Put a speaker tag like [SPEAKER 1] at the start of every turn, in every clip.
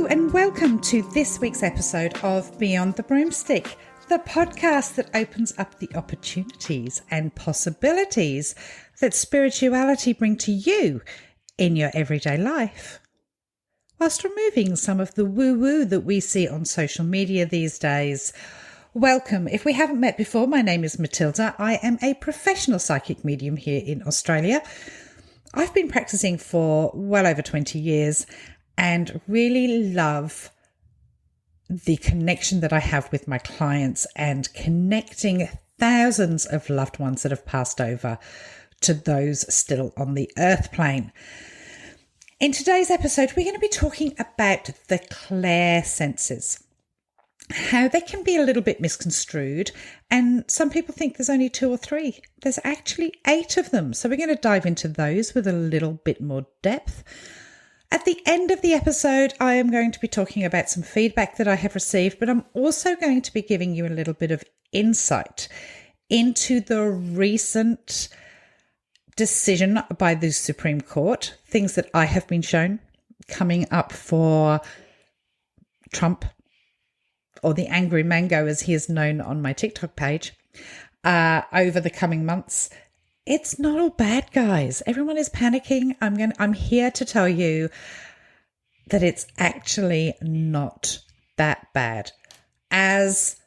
[SPEAKER 1] Hello and welcome to this week's episode of Beyond the Broomstick, the podcast that opens up the opportunities and possibilities that spirituality bring to you in your everyday life, whilst removing some of the woo-woo that we see on social media these days. Welcome. If we haven't met before, my name is Matilda. I am a professional psychic medium here in Australia. I've been practicing for well over 20 years and really love the connection that I have with my clients and connecting thousands of loved ones that have passed over to those still on the earth plane. In today's episode, we're going to be talking about the Clair senses, how they can be a little bit misconstrued, and some people think there's only 2 or 3. There's actually 8 of them. So we're going to dive into those with a little bit more depth. At the end of the episode, I am going to be talking about some feedback that I have received, but I'm also going to be giving you a little bit of insight into the recent decision by the Supreme Court, things that I have been shown coming up for Trump, or the Angry Mango as he is known on my TikTok page, over the coming months. It's not all bad, guys. Everyone is panicking. I'm here to tell you that it's actually not that bad. As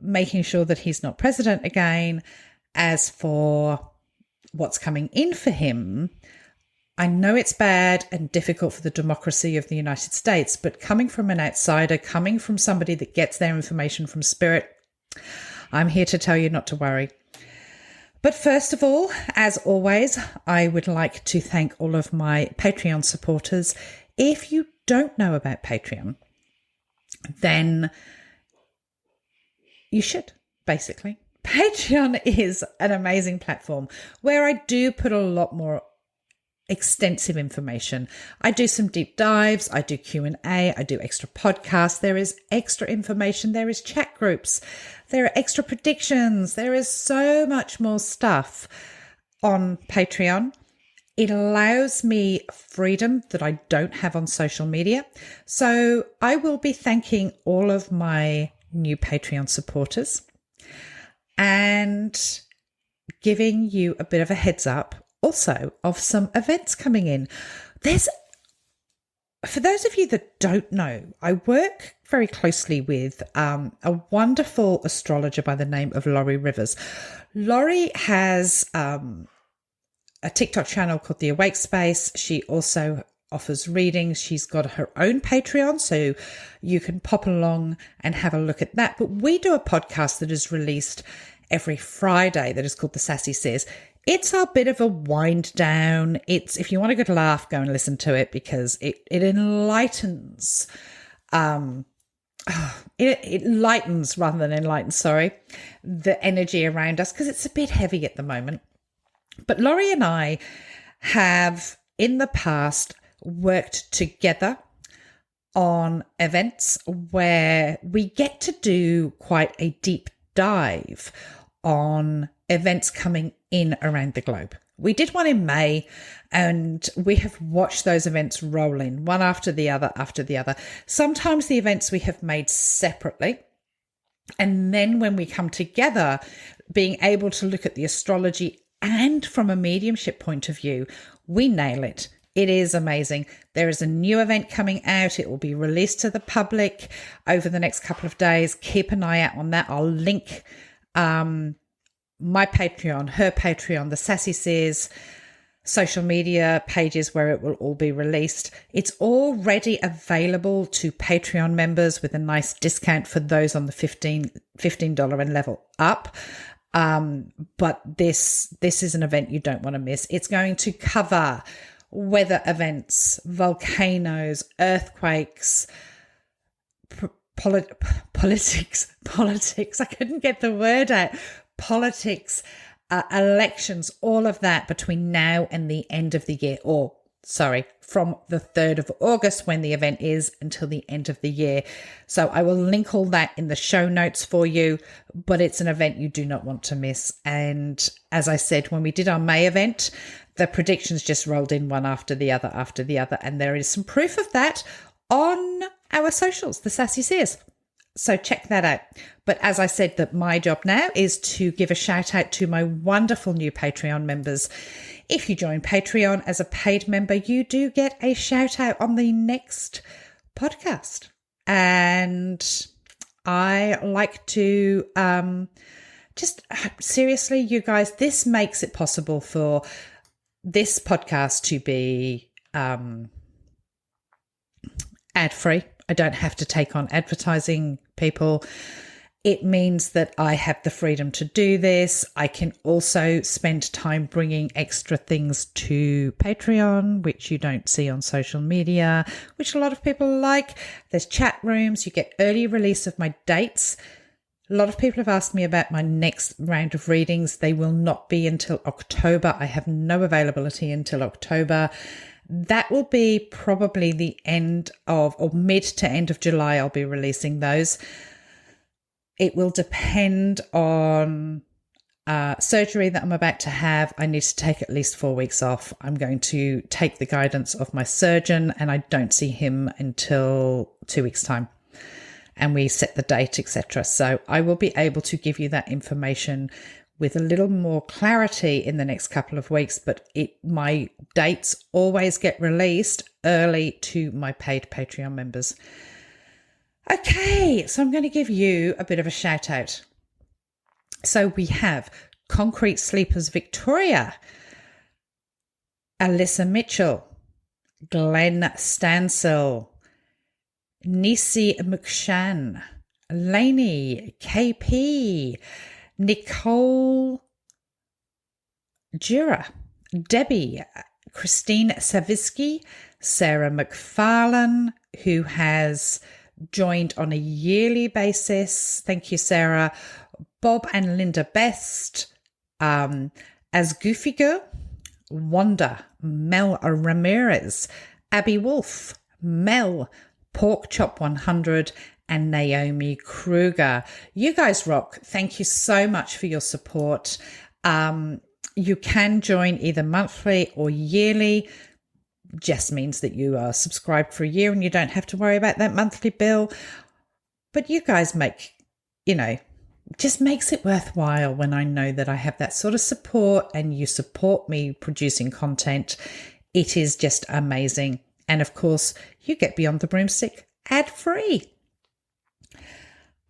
[SPEAKER 1] making sure that he's not president again, as for what's coming in for him, I know it's bad and difficult for the democracy of the United States, but coming from an outsider, coming from somebody that gets their information from spirit, I'm here to tell you not to worry. But first of all, as always, I would like to thank all of my Patreon supporters. If you don't know about Patreon, then you should, basically. Patreon is an amazing platform where I do put a lot more extensive information. I do some deep dives, I do Q&A, I do extra podcasts, there is extra information, there is chat groups, there are extra predictions, there is so much more stuff on Patreon. It allows me freedom that I don't have on social media. So I will be thanking all of my new Patreon supporters and giving you a bit of a heads up also of some events coming in. For those of you that don't know, I work very closely with a wonderful astrologer by the name of Laurie Rivers. Laurie has a TikTok channel called The Awake Space. She also offers readings. She's got her own Patreon, so you can pop along and have a look at that. But we do a podcast that is released every Friday that is called The Sassy Says. It's a bit of a wind down. If you want a good laugh, go and listen to it because it enlightens. It lightens rather than enlightens, the energy around us because it's a bit heavy at the moment. But Laurie and I have in the past worked together on events where we get to do quite a deep dive on events coming in around the globe. We did one in May and we have watched those events roll in one after the other after the other. Sometimes the events we have made separately. And then when we come together, being able to look at the astrology and from a mediumship point of view, we nail it. It is amazing. There is a new event coming out. It will be released to the public over the next couple of days. Keep an eye out on that. I'll link my Patreon, her Patreon, the Sassy Says social media pages where it will all be released. It's already available to Patreon members with a nice discount for those on the $15 and level up. But this is an event you don't want to miss. It's going to cover weather events, volcanoes, earthquakes, politics. I couldn't get the word out. Politics, elections, all of that between now and the end of the year, from the 3rd of August when the event is until the end of the year. So I will link all that in the show notes for you, but it's an event you do not want to miss. And as I said, when we did our May event, the predictions just rolled in one after the other, and there is some proof of that on our socials, the Sassy Seers. So check that out. But as I said, that my job now is to give a shout out to my wonderful new Patreon members. If you join Patreon as a paid member, you do get a shout out on the next podcast. And I like to just seriously, you guys, this makes it possible for this podcast to be ad-free. I don't have to take on advertising people. It means that I have the freedom to do this. I can also spend time bringing extra things to Patreon, which you don't see on social media, which a lot of people like. There's chat rooms. You get early release of my dates. A lot of people have asked me about my next round of readings. They will not be until October. I have no availability until October. That will be probably the end of, or mid to end of July, I'll be releasing those. It will depend on surgery that I'm about to have. I need to take at least 4 weeks off. I'm going to take the guidance of my surgeon, and I don't see him until 2 weeks' time. And we set the date, etc. So I will be able to give you that information with a little more clarity in the next couple of weeks, but my dates always get released early to my paid Patreon members. Okay, so I'm going to give you a bit of a shout out. So we have Concrete Sleepers Victoria, Alyssa Mitchell, Glenn Stansell, Nisi McShan, Lainey, KP, Nicole Jura, Debbie, Christine Savitsky, Sarah McFarlane, who has joined on a yearly basis. Thank you, Sarah. Bob and Linda Best, As Goofy Girl, Wanda, Mel Ramirez, Abby Wolf, Mel, Pork Chop 100, and Naomi Kruger. You guys rock. Thank you so much for your support. You can join either monthly or yearly. Just means that you are subscribed for a year and you don't have to worry about that monthly bill. But you guys just makes it worthwhile when I know that I have that sort of support and you support me producing content. It is just amazing. And of course, you get Beyond the Broomstick ad-free.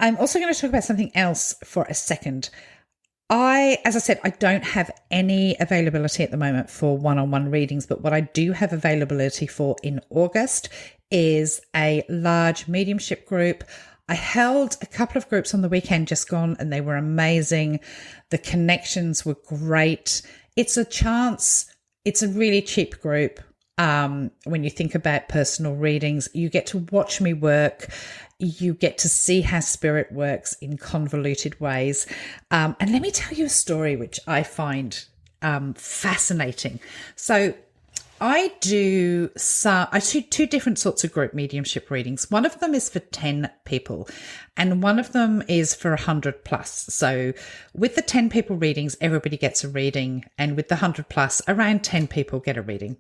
[SPEAKER 1] I'm also going to talk about something else for a second. As I said, I don't have any availability at the moment for one-on-one readings, but what I do have availability for in August is a large mediumship group. I held a couple of groups on the weekend just gone and they were amazing. The connections were great. It's a really cheap group. When you think about personal readings, you get to watch me work. You get to see how spirit works in convoluted ways. And let me tell you a story which I find fascinating. So I do two different sorts of group mediumship readings. One of them is for 10 people and one of them is for 100 plus. So with the 10 people readings, everybody gets a reading, and with the 100 plus, around 10 people get a reading.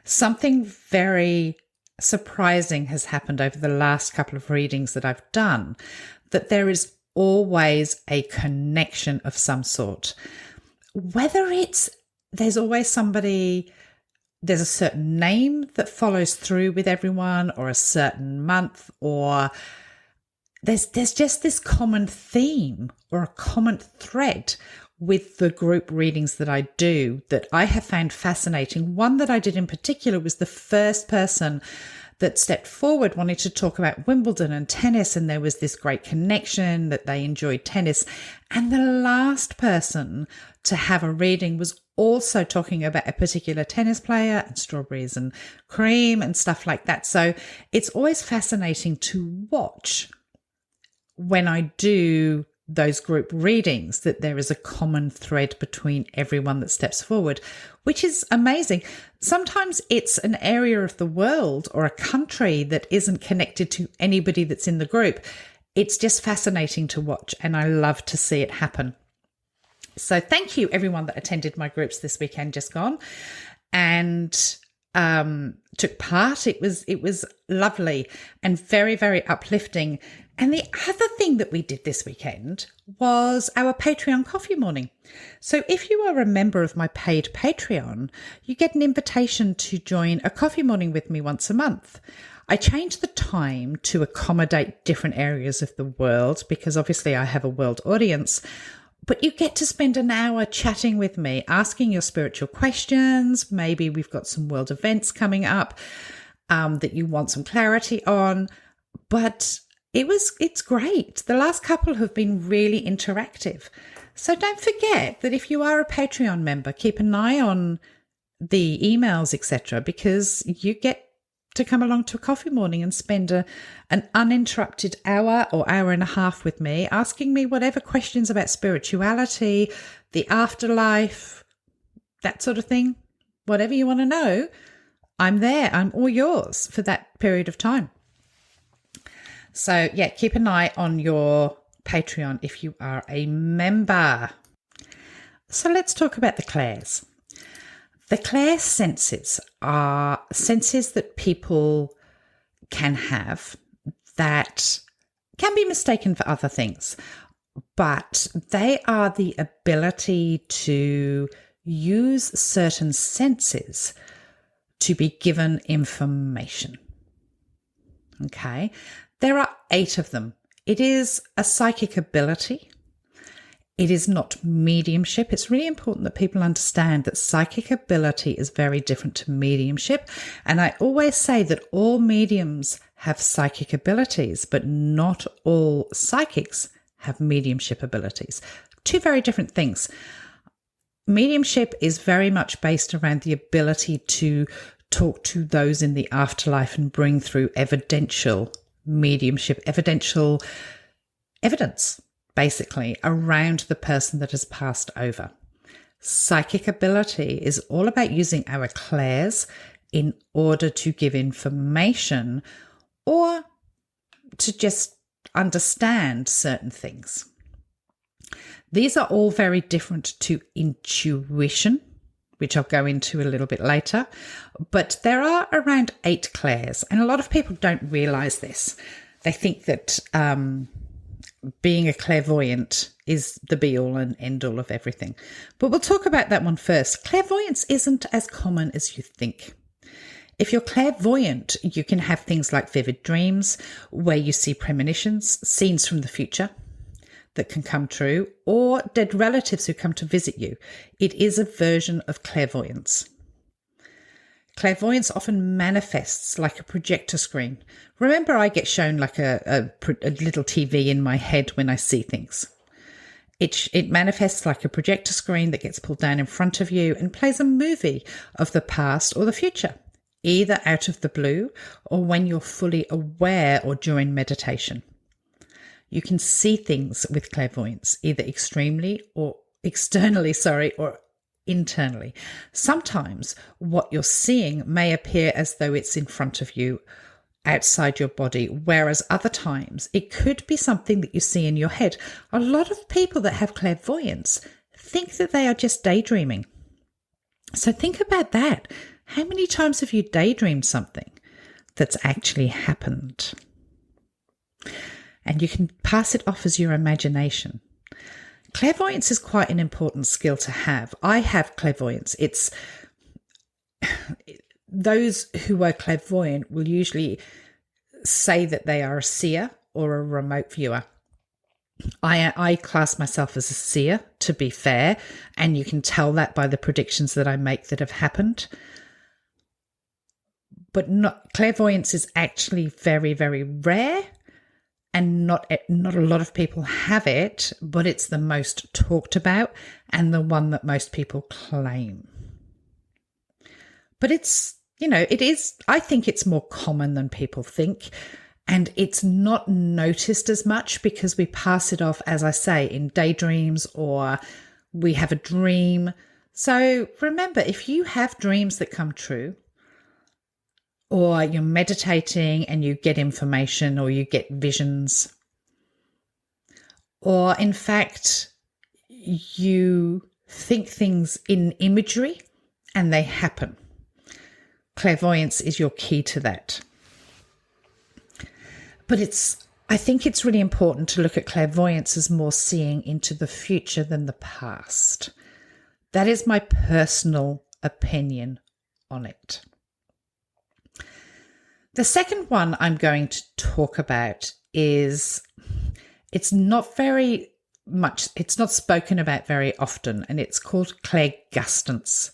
[SPEAKER 1] Something very surprising has happened over the last couple of readings that I've done, that there is always a connection of some sort. Whether there's always somebody, there's a certain name that follows through with everyone, or a certain month, or there's just this common theme or a common thread with the group readings that I do that I have found fascinating. One that I did in particular was the first person that stepped forward wanted to talk about Wimbledon and tennis, and there was this great connection that they enjoyed tennis. And the last person to have a reading was also talking about a particular tennis player and strawberries and cream and stuff like that. So it's always fascinating to watch when I do those group readings, that there is a common thread between everyone that steps forward, which is amazing. Sometimes it's an area of the world or a country that isn't connected to anybody that's in the group. It's just fascinating to watch, and I love to see it happen. So thank you everyone that attended my groups this weekend just gone. And took part. It was lovely and very, very uplifting. And the other thing that we did this weekend was our Patreon coffee morning. So if you are a member of my paid Patreon, you get an invitation to join a coffee morning with me once a month. I changed the time to accommodate different areas of the world because obviously I have a world audience. But you get to spend an hour chatting with me, asking your spiritual questions. Maybe we've got some world events coming up that you want some clarity on. But it's great. The last couple have been really interactive. So don't forget that if you are a Patreon member, keep an eye on the emails, etc., because you get to come along to a coffee morning and spend an uninterrupted hour or hour and a half with me, asking me whatever questions about spirituality, the afterlife, that sort of thing. Whatever you want to know, I'm there. I'm all yours for that period of time. So yeah, keep an eye on your Patreon if you are a member. So let's talk about the Clairs. The Clair senses are senses that people can have that can be mistaken for other things, but they are the ability to use certain senses to be given information. Okay, there are 8 of them. It is a psychic ability. It is not mediumship. It's really important that people understand that psychic ability is very different to mediumship. And I always say that all mediums have psychic abilities, but not all psychics have mediumship abilities. 2 very different things. Mediumship is very much based around the ability to talk to those in the afterlife and bring through evidential mediumship, evidential evidence, basically, around the person that has passed over. Psychic ability is all about using our clairs in order to give information or to just understand certain things. These are all very different to intuition, which I'll go into a little bit later, but there are around 8 clairs, and a lot of people don't realise this. They think that being a clairvoyant is the be-all and end-all of everything. But we'll talk about that one first. Clairvoyance isn't as common as you think. If you're clairvoyant, you can have things like vivid dreams, where you see premonitions, scenes from the future that can come true, or dead relatives who come to visit you. It is a version of clairvoyance. Clairvoyance often manifests like a projector screen. Remember, I get shown like a little TV in my head when I see things. It manifests like a projector screen that gets pulled down in front of you and plays a movie of the past or the future, either out of the blue or when you're fully aware or during meditation. You can see things with clairvoyance, either externally, or internally. Sometimes what you're seeing may appear as though it's in front of you, outside your body, whereas other times it could be something that you see in your head. A lot of people that have clairvoyance think that they are just daydreaming. So think about that. How many times have you daydreamed something that's actually happened? And you can pass it off as your imagination. Clairvoyance is quite an important skill to have. I have clairvoyance. It's those who are clairvoyant will usually say that they are a seer or a remote viewer. I class myself as a seer, to be fair, and you can tell that by the predictions that I make that have happened. But clairvoyance is actually very, very rare. And not a lot of people have it, but it's the most talked about and the one that most people claim. But I think it's more common than people think, and it's not noticed as much because we pass it off, as I say, in daydreams or we have a dream. So remember, if you have dreams that come true, or you're meditating and you get information or you get visions, or in fact, you think things in imagery and they happen. clairvoyance is your key to that. But I think it's really important to look at clairvoyance as more seeing into the future than the past. That is my personal opinion on it. The second one I'm going to talk about is, it's not spoken about very often, and it's called clairgustance.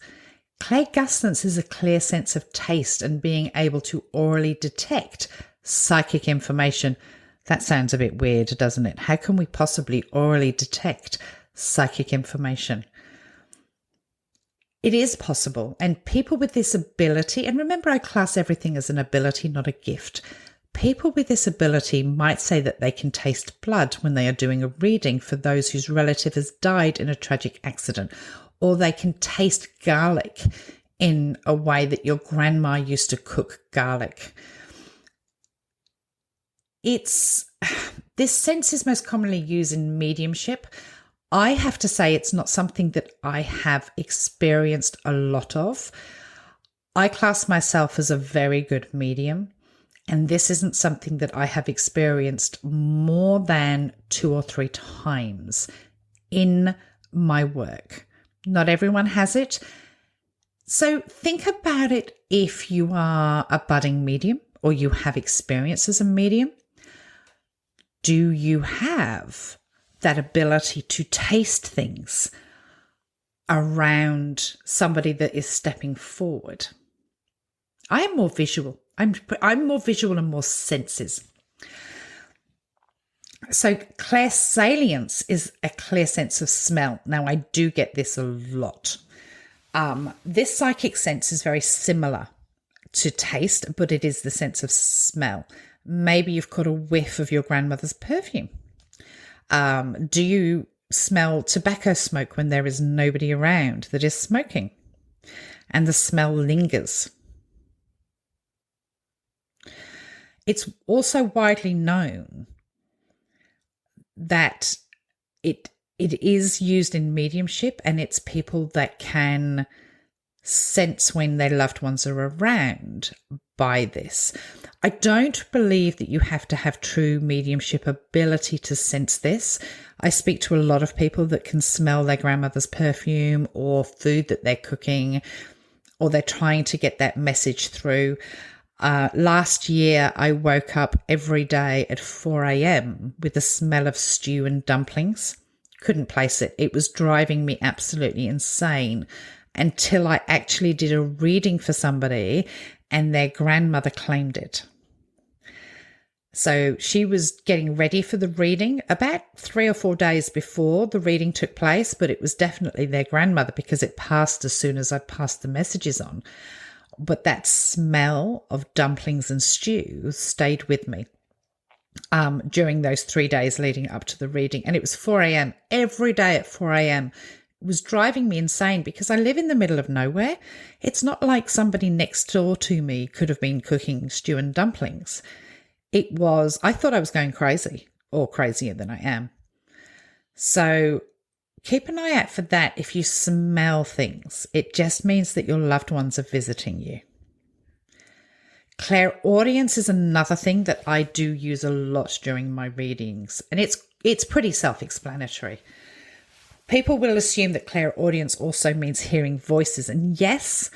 [SPEAKER 1] Clairgustance is a clear sense of taste and being able to orally detect psychic information. That sounds a bit weird, doesn't it? How can we possibly orally detect psychic information? It is possible, and people with this ability, and remember I class everything as an ability, not a gift. People with this ability might say that they can taste blood when they are doing a reading for those whose relative has died in a tragic accident, or they can taste garlic in a way that your grandma used to cook garlic. This sense is most commonly used in mediumship. I have to say it's not something that I have experienced a lot of. I class myself as a very good medium, and this isn't something that I have experienced more than 2 or 3 times in my work. Not everyone has it. So think about it if you are a budding medium or you have experience as a medium. Do you have that ability to taste things around somebody that is stepping forward? I am more visual. I'm more visual and more senses. So clairsalience is a clear sense of smell. Now, I do get this a lot. This psychic sense is very similar to taste, but it is the sense of smell. Maybe you've caught a whiff of your grandmother's perfume. Do you smell tobacco smoke when there is nobody around that is smoking and the smell lingers? It's also widely known that it is used in mediumship, and it's people that can sense when their loved ones are around by this. I don't believe that you have to have true mediumship ability to sense this. I speak to a lot of people that can smell their grandmother's perfume or food that they're cooking, or they're trying to get that message through. Last year, I woke up every day at 4 a.m. with the smell of stew and dumplings. Couldn't place it. It was driving me absolutely insane until I actually did a reading for somebody and their grandmother claimed it. So she was getting ready for the reading about 3 or 4 days before the reading took place, but it was definitely their grandmother because it passed as soon as I passed the messages on. But that smell of dumplings and stew stayed with me during those 3 days leading up to the reading. And it was 4 a.m. every day at 4 a.m. It was driving me insane because I live in the middle of nowhere. It's not like somebody next door to me could have been cooking stew and dumplings. I thought I was going crazy, or crazier than I am. So keep an eye out for that if you smell things. It just means that your loved ones are visiting you. Clairaudience is another thing that I do use a lot during my readings, and it's pretty self-explanatory. People will assume that clairaudience also means hearing voices, and yes,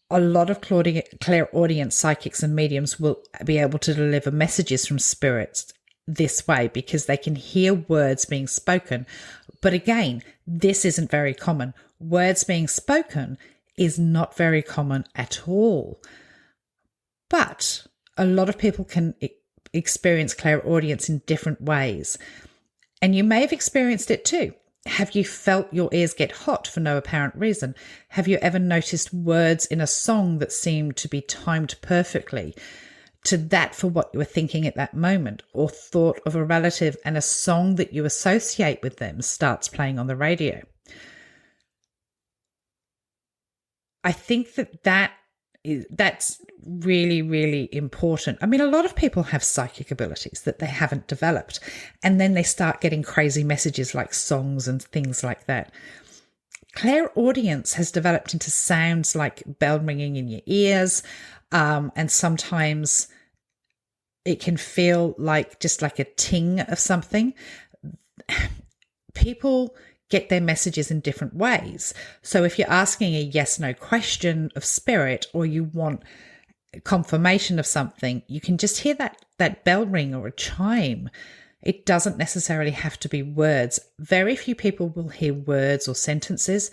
[SPEAKER 1] a lot of clairaudience psychics and mediums will be able to deliver messages from spirits this way because they can hear words being spoken. But again, this isn't very common. Words being spoken is not very common at all. But a lot of people can experience clairaudience in different ways. And you may have experienced it too. Have you felt your ears get hot for no apparent reason? Have you ever noticed words in a song that seemed to be timed perfectly to that for what you were thinking at that moment, or thought of a relative and a song that you associate with them starts playing on the radio? I think that's really, really important. I mean, a lot of people have psychic abilities that they haven't developed, and then they start getting crazy messages like songs and things like that. Clairaudience has developed into sounds like bell ringing in your ears, and sometimes it can feel like just like a ting of something. People get their messages in different ways. So if you're asking a yes/no question of spirit, or you want confirmation of something, you can just hear that bell ring or a chime. It doesn't necessarily have to be words. Very few people will hear words or sentences.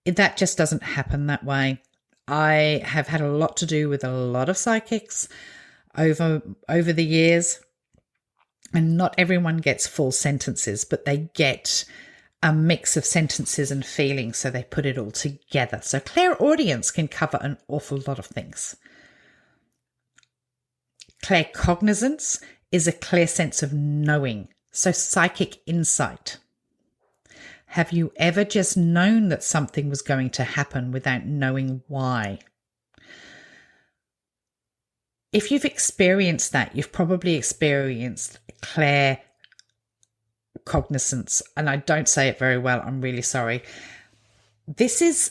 [SPEAKER 1] That just doesn't happen that way. I have had a lot to do with a lot of psychics over the years, and not everyone gets full sentences, but they get a mix of sentences and feelings, so they put it all together. So clairaudience can cover an awful lot of things. Claircognizance is a clear sense of knowing, so psychic insight. Have you ever just known that something was going to happen without knowing why? If you've experienced that, you've probably experienced claircognizance, and I don't say it very well, I'm really sorry. This is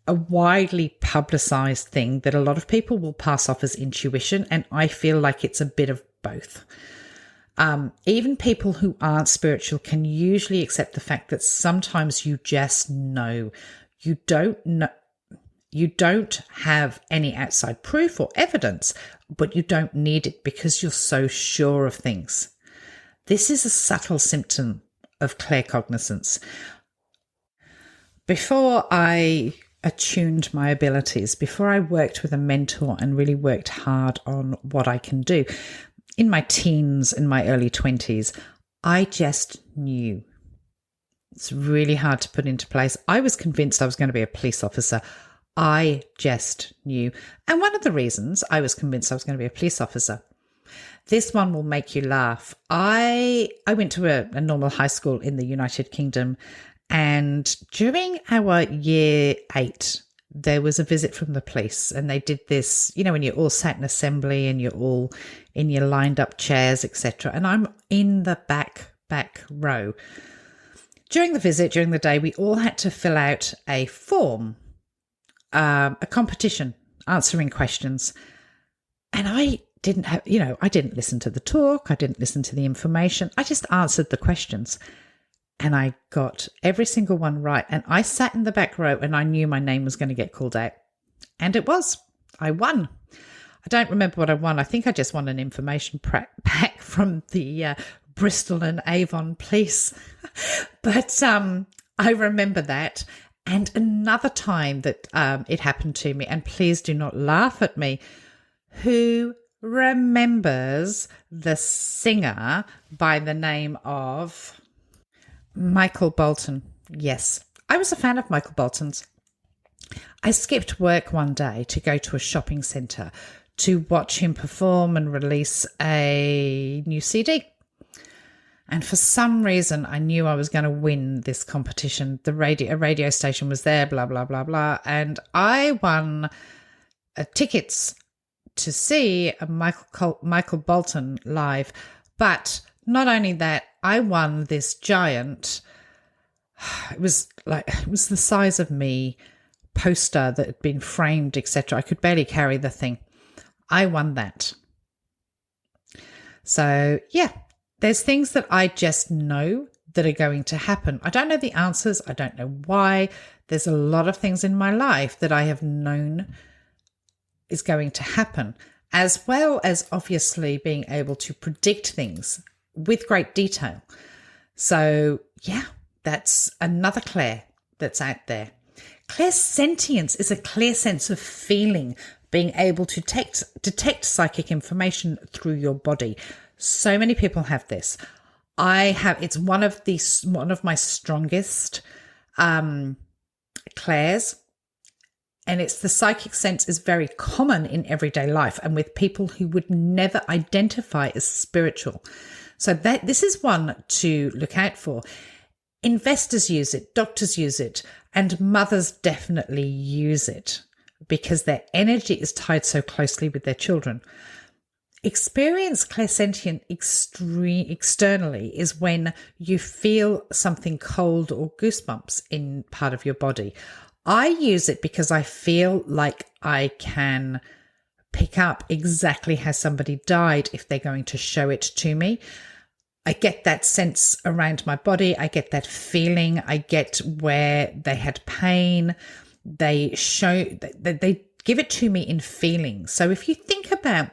[SPEAKER 1] a widely publicized thing that a lot of people will pass off as intuition, and I feel like it's a bit of both. Even people who aren't spiritual can usually accept the fact that sometimes you just know. You don't have any outside proof or evidence, but you don't need it because you're so sure of things. This is a subtle symptom of claircognizance. Before I attuned my abilities, before I worked with a mentor and really worked hard on what I can do, in my teens, in my early 20s, I just knew. It's really hard to put into place. I was convinced I was going to be a police officer. I just knew. And one of the reasons I was convinced I was going to be a police officer, this one will make you laugh. I went to a normal high school in the United Kingdom, and during our year 8, there was a visit from the police, and they did this, when you're all sat in assembly and you're all in your lined up chairs, etc. And I'm in the back row. During the visit, during the day, we all had to fill out a form, a competition, answering questions. And I didn't have, I didn't listen to the talk. I didn't listen to the information. I just answered the questions. And I got every single one right. And I sat in the back row and I knew my name was going to get called out. And it was. I won. I don't remember what I won. I think I just won an information pack from the Bristol and Avon police. But I remember that. And another time that it happened to me, and please do not laugh at me, who remembers the singer by the name of Michael Bolton? Yes, I was a fan of Michael Bolton's. I skipped work one day to go to a shopping centre to watch him perform and release a new CD. And for some reason, I knew I was going to win this competition. A radio station was there, blah, blah, blah, blah. And I won tickets to see Michael Bolton live. But not only that, I won this giant, it was the size of me, poster that had been framed, etc. I could barely carry the thing. I won that. So, yeah, there's things that I just know that are going to happen. I don't know the answers. I don't know why. There's a lot of things in my life that I have known is going to happen, as well as obviously being able to predict things with great detail. So, yeah, that's another Clair that's out there. Clairsentience is a clear sense of feeling, being able to detect psychic information through your body. So many people have this. It's one of my strongest clairs, and it's the psychic sense is very common in everyday life and with people who would never identify as spiritual. So this is one to look out for. Investors use it, doctors use it, and mothers definitely use it because their energy is tied so closely with their children. Experience clairsentient externally is when you feel something cold or goosebumps in part of your body. I use it because I feel like I can pick up exactly how somebody died if they're going to show it to me. I get that sense around my body. I get that feeling. I get where they had pain. They give it to me in feeling. So if you think about,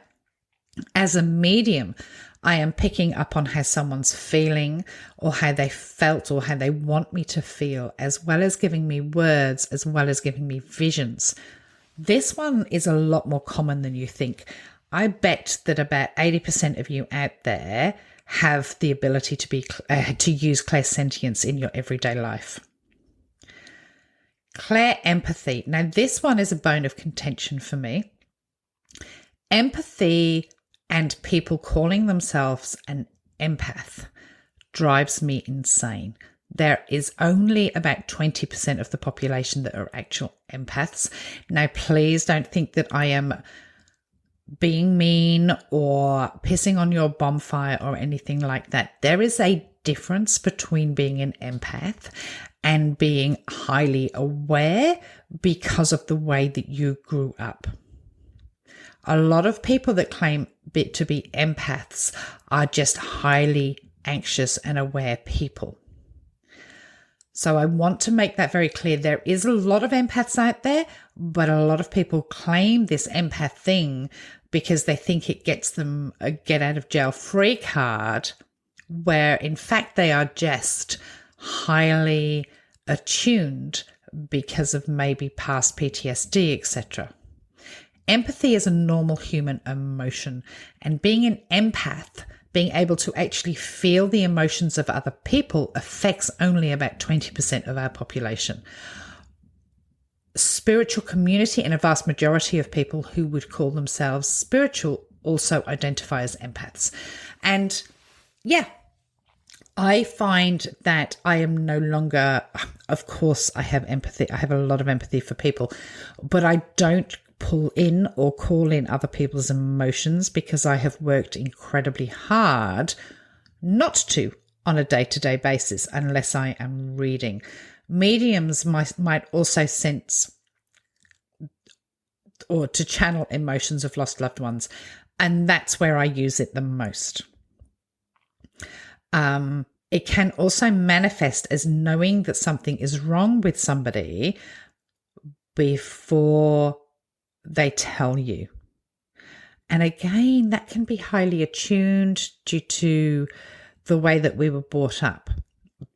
[SPEAKER 1] as a medium, I am picking up on how someone's feeling or how they felt or how they want me to feel, as well as giving me words, as well as giving me visions. This one is a lot more common than you think. I bet that about 80% of you out there have the ability to use clairsentience in your everyday life. Clair empathy. Now, this one is a bone of contention for me. Empathy and people calling themselves an empath drives me insane. There is only about 20% of the population that are actual empaths. Now, please don't think that I am being mean or pissing on your bonfire or anything like that. There is a difference between being an empath and being highly aware because of the way that you grew up. A lot of people that claim to be empaths are just highly anxious and aware people. So I want to make that very clear. There is a lot of empaths out there, but a lot of people claim this empath thing because they think it gets them a get out of jail free card, where in fact they are just highly attuned because of maybe past PTSD, etc. Empathy is a normal human emotion, and being an empath, being able to actually feel the emotions of other people, affects only about 20% of our population. Spiritual community and a vast majority of people who would call themselves spiritual also identify as empaths. And yeah, I find that I am no longer, of course, I have empathy. I have a lot of empathy for people, but I don't pull in or call in other people's emotions because I have worked incredibly hard not to on a day-to-day basis unless I am reading. Mediums might also sense or to channel emotions of lost loved ones, and that's where I use it the most. It can also manifest as knowing that something is wrong with somebody before they tell you. And again, that can be highly attuned due to the way that we were brought up.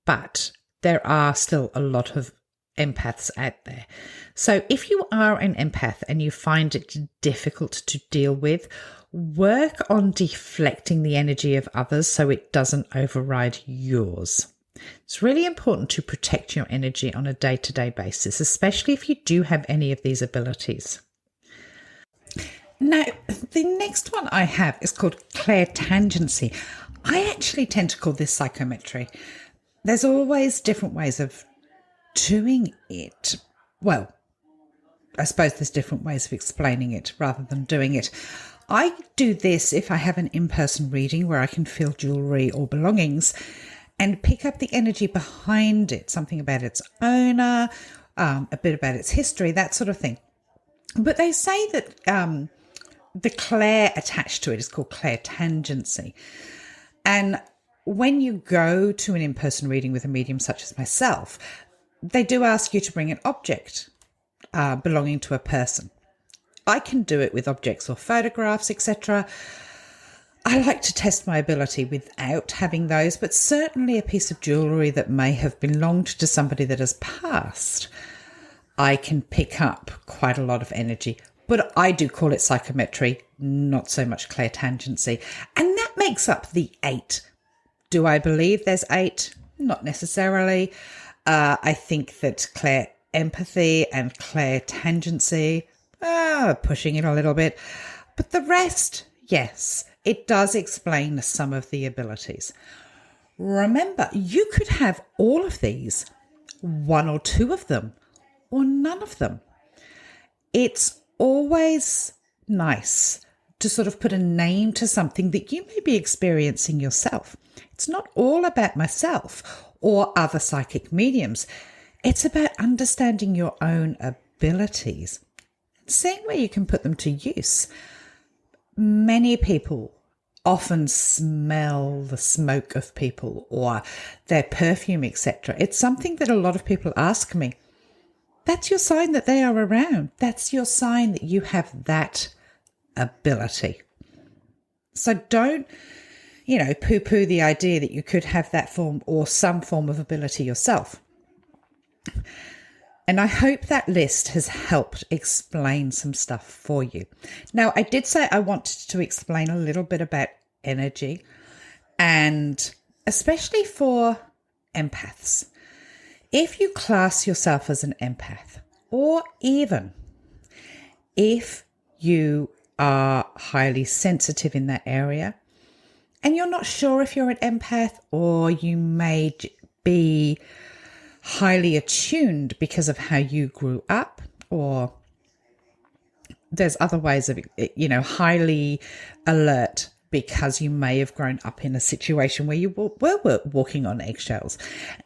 [SPEAKER 1] But there are still a lot of empaths out there. So if you are an empath and you find it difficult to deal with, work on deflecting the energy of others so it doesn't override yours. It's really important to protect your energy on a day-to-day basis, especially if you do have any of these abilities. Now, the next one I have is called clairtangency. I actually tend to call this psychometry. There's always different ways of doing it. Well, I suppose there's different ways of explaining it rather than doing it. I do this if I have an in-person reading where I can feel jewellery or belongings and pick up the energy behind it, something about its owner, a bit about its history, that sort of thing. But they say that the clair attached to it is called clairtangency. And when you go to an in-person reading with a medium such as myself, they do ask you to bring an object belonging to a person. I can do it with objects or photographs, etc. I like to test my ability without having those, but certainly a piece of jewellery that may have belonged to somebody that has passed, I can pick up quite a lot of energy. But I do call it psychometry, not so much clairtangency. And that makes up the 8. Do I believe there's 8? Not necessarily. I think that clair empathy and clairtangency, pushing it a little bit. But the rest, yes, it does explain some of the abilities. Remember, you could have all of these, 1 or 2 of them, or none of them. It's always nice to sort of put a name to something that you may be experiencing yourself. It's not all about myself or other psychic mediums. It's about understanding your own abilities, seeing where you can put them to use. Many people often smell the smoke of people or their perfume, etc. It's something that a lot of people ask me. That's your sign that they are around. That's your sign that you have that ability. So don't, poo-poo the idea that you could have that form or some form of ability yourself. And I hope that list has helped explain some stuff for you. Now, I did say I wanted to explain a little bit about energy, and especially for empaths. If you class yourself as an empath, or even if you are highly sensitive in that area, and you're not sure if you're an empath, or you may be highly attuned because of how you grew up, or there's other ways of, highly alert because you may have grown up in a situation where you were walking on eggshells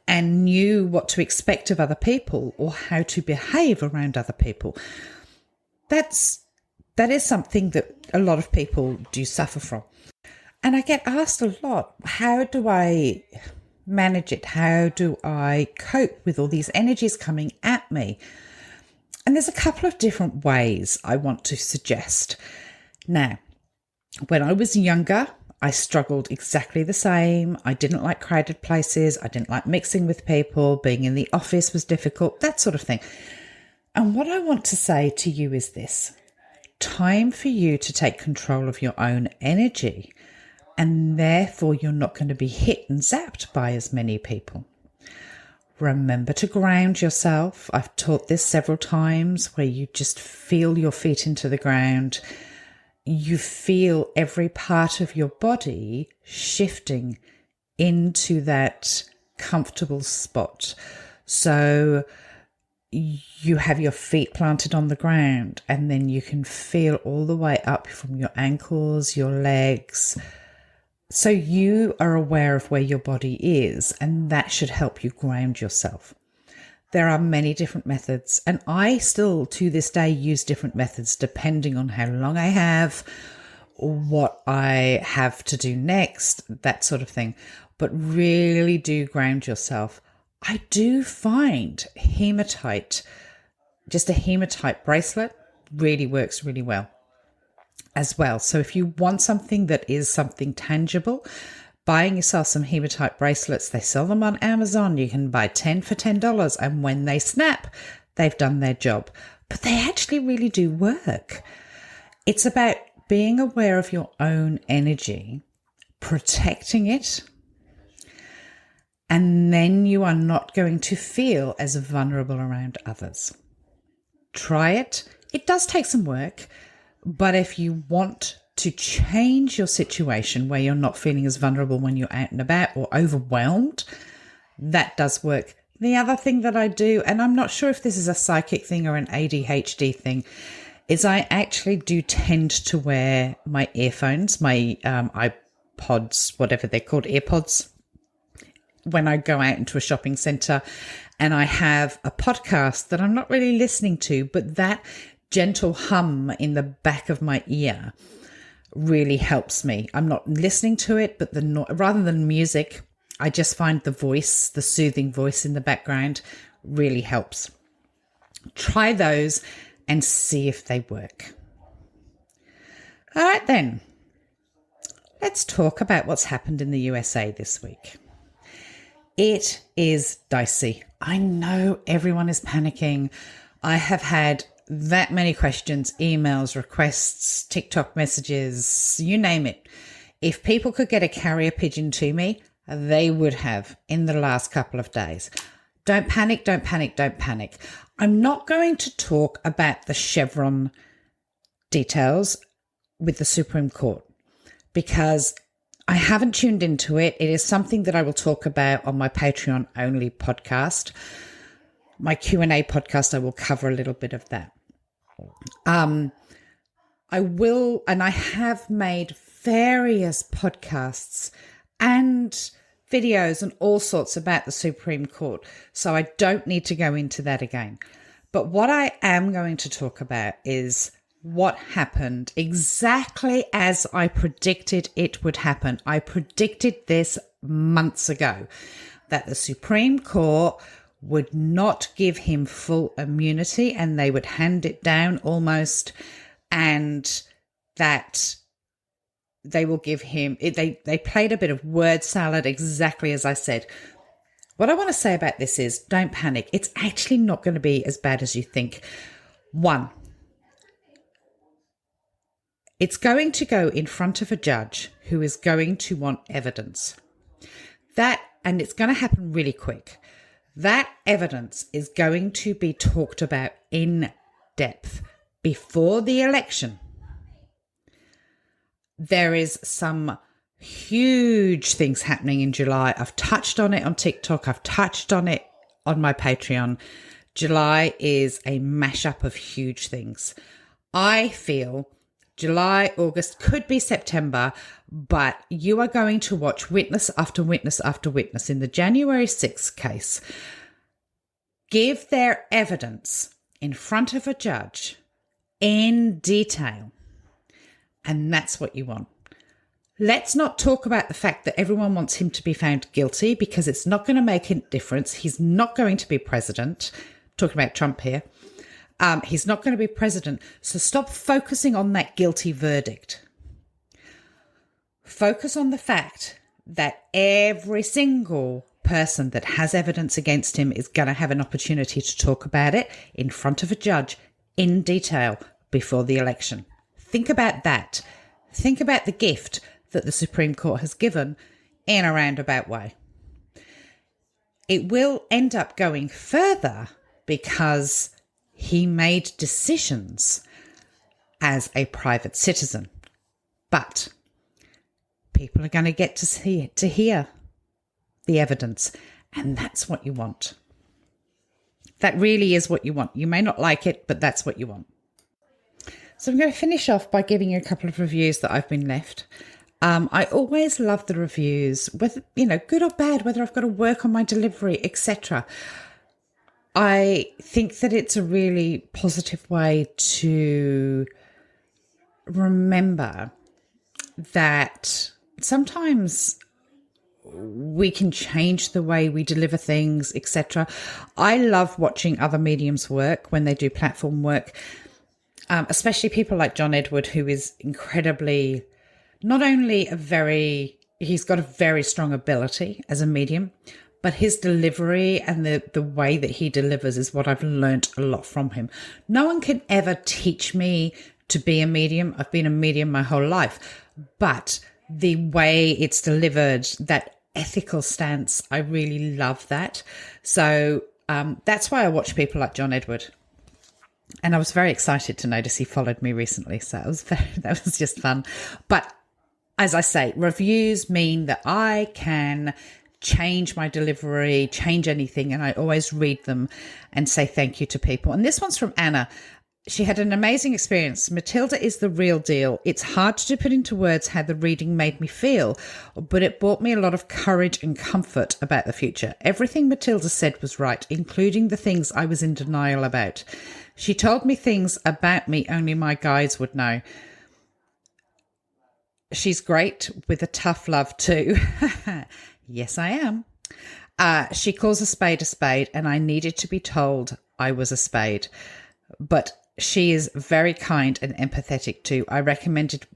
[SPEAKER 1] and knew what to expect of other people or how to behave around other people. That is something that a lot of people do suffer from. And I get asked a lot, how do I manage it? How do I cope with all these energies coming at me? And there's a couple of different ways I want to suggest. Now, when I was younger, I struggled exactly the same. I didn't like crowded places. I didn't like mixing with people. Being in the office was difficult, that sort of thing. And what I want to say to you is this: time for you to take control of your own energy, and therefore you're not going to be hit and zapped by as many people. Remember to ground yourself. I've taught this several times, where you just feel your feet into the ground. You feel every part of your body shifting into that comfortable spot. So you have your feet planted on the ground, and then you can feel all the way up from your ankles, your legs. So you are aware of where your body is, and that should help you ground yourself. There are many different methods, and I still to this day use different methods depending on how long I have, what I have to do next, that sort of thing. But really do ground yourself. I do find hematite, just a hematite bracelet, really works really well as well. So if you want something that is something tangible, buying yourself some hematite bracelets, they sell them on Amazon. You can buy 10 for $10, and when they snap, they've done their job. But they actually really do work. It's about being aware of your own energy, protecting it, and then you are not going to feel as vulnerable around others. Try it. It does take some work, but if you want to change your situation where you're not feeling as vulnerable when you're out and about or overwhelmed, that does work. The other thing that I do, and I'm not sure if this is a psychic thing or an ADHD thing, is I actually do tend to wear my earphones, my iPods, whatever they're called, AirPods, when I go out into a shopping centre, and I have a podcast that I'm not really listening to, but that gentle hum in the back of my ear really helps me. I'm not listening to it, but rather than music, I just find the voice, the soothing voice in the background really helps. Try those and see if they work. All right then, let's talk about what's happened in the USA this week. It is dicey. I know everyone is panicking. I have had that many questions, emails, requests, TikTok messages, you name it. If people could get a carrier pigeon to me, they would have in the last couple of days. Don't panic, don't panic, don't panic. I'm not going to talk about the Chevron details with the Supreme Court because I haven't tuned into it. It is something that I will talk about on my Patreon only podcast. My Q&A podcast, I will cover a little bit of that. I will, and I have made various podcasts and videos and all sorts about the Supreme Court, so I don't need to go into that again. But what I am going to talk about is what happened exactly as I predicted it would happen. I predicted this months ago, that the Supreme Court would not give him full immunity and they would hand it down almost, and that they will give him, they played a bit of word salad exactly as I said. What I want to say about this is don't panic. It's actually not going to be as bad as you think. One, it's going to go in front of a judge who is going to want evidence. And it's going to happen really quick. That evidence is going to be talked about in depth before the election. There is some huge things happening in July. I've touched on it on TikTok. I've touched on it on my Patreon. July is a mashup of huge things. I feel July, August, could be September, but you are going to watch witness after witness after witness in the January 6th case give their evidence in front of a judge in detail. And that's what you want. Let's not talk about the fact that everyone wants him to be found guilty, because it's not going to make a difference. He's not going to be president. Talking about Trump here. He's not going to be president. So stop focusing on that guilty verdict. Focus on the fact that every single person that has evidence against him is going to have an opportunity to talk about it in front of a judge in detail before the election. Think about that. Think about the gift that the Supreme Court has given in a roundabout way. It will end up going further because he made decisions as a private citizen. But people are going to get to hear the evidence, and that's what you want. That really is what you want. You may not like it, but that's what you want. So I'm going to finish off by giving you a couple of reviews that I've been left. I always love the reviews, whether, good or bad, whether I've got to work on my delivery, etc. I think that it's a really positive way to remember that sometimes we can change the way we deliver things, etc. I love watching other mediums work when they do platform work, especially people like John Edward, who is incredibly, not only he's got a very strong ability as a medium, but his delivery and the way that he delivers is what I've learnt a lot from him. No one can ever teach me to be a medium. I've been a medium my whole life, but the way it's delivered, that ethical stance, I really love that. So that's why I watch people like John Edward. And I was very excited to notice he followed me recently. So that was just fun. But as I say, reviews mean that I can change my delivery, change anything, and I always read them and say thank you to people. And this one's from Anna. She had an amazing experience. Matilda is the real deal. It's hard to put into words how the reading made me feel, but it brought me a lot of courage and comfort about the future. Everything Matilda said was right, including the things I was in denial about. She told me things about me only my guides would know. She's great with a tough love too. Yes, I am. She calls a spade, and I needed to be told I was a spade. But she is very kind and empathetic too. I recommended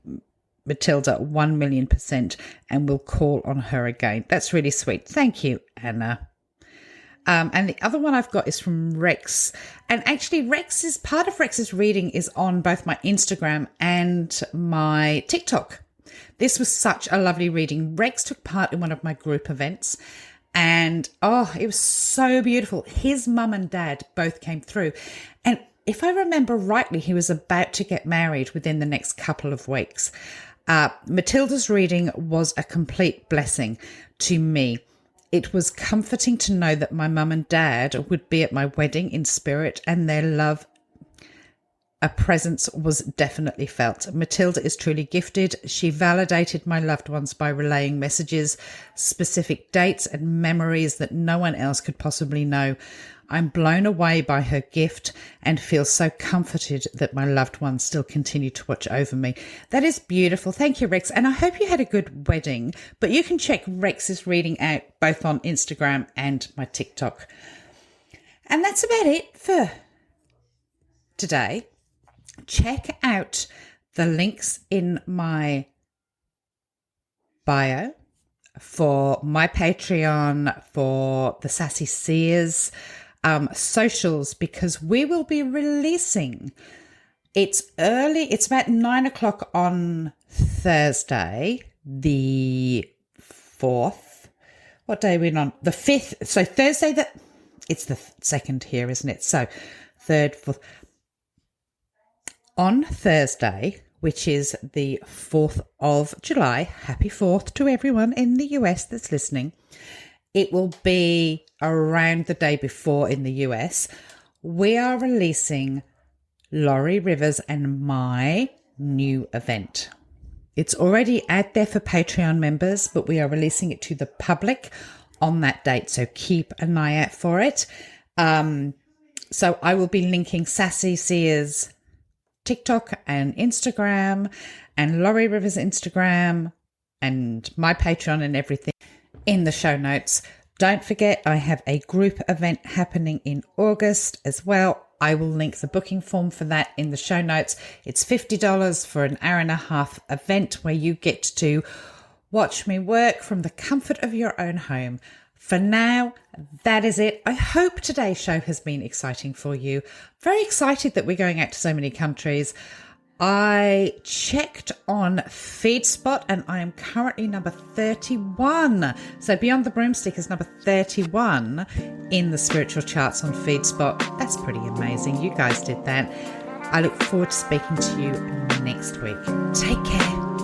[SPEAKER 1] Matilda 1,000,000% and will call on her again. That's really sweet. Thank you, Anna. And the other one I've got is from Rex. And actually part of Rex's reading is on both my Instagram and my TikTok. This was such a lovely reading. Rex took part in one of my group events, and it was so beautiful. His mum and dad both came through. And if I remember rightly, he was about to get married within the next couple of weeks. Matilda's reading was a complete blessing to me. It was comforting to know that my mum and dad would be at my wedding in spirit, and their love a presence was definitely felt. Matilda is truly gifted. She validated my loved ones by relaying messages, specific dates and memories that no one else could possibly know. I'm blown away by her gift and feel so comforted that my loved ones still continue to watch over me. That is beautiful. Thank you, Rex. And I hope you had a good wedding. But you can check Rex's reading out both on Instagram and my TikTok. And that's about it for today. Check out the links in my bio for my Patreon, for the Sassy Seers socials, because we will be releasing. It's early. It's about 9:00 on Thursday, the 4th. What day are we on? The 5th. So Thursday, it's the 2nd here, isn't it? So 3rd, 4th. On Thursday, which is the 4th of July, happy 4th to everyone in the US that's listening. It will be around the day before in the US. We are releasing Laurie Rivers and my new event. It's already out there for Patreon members, but we are releasing it to the public on that date. So keep an eye out for it. So I will be linking Sassy Seers TikTok and Instagram and Laurie Rivers Instagram and my Patreon and everything in the show notes. Don't forget, I have a group event happening in August as well. I will link the booking form for that in the show notes. It's $50 for an hour and a half event where you get to watch me work from the comfort of your own home. For now, that is it. I hope today's show has been exciting for you. Very excited that we're going out to so many countries. I checked on FeedSpot and I am currently number 31. So Beyond the Broomstick is number 31 in the spiritual charts on FeedSpot. That's pretty amazing. You guys did that. I look forward to speaking to you next week. Take care.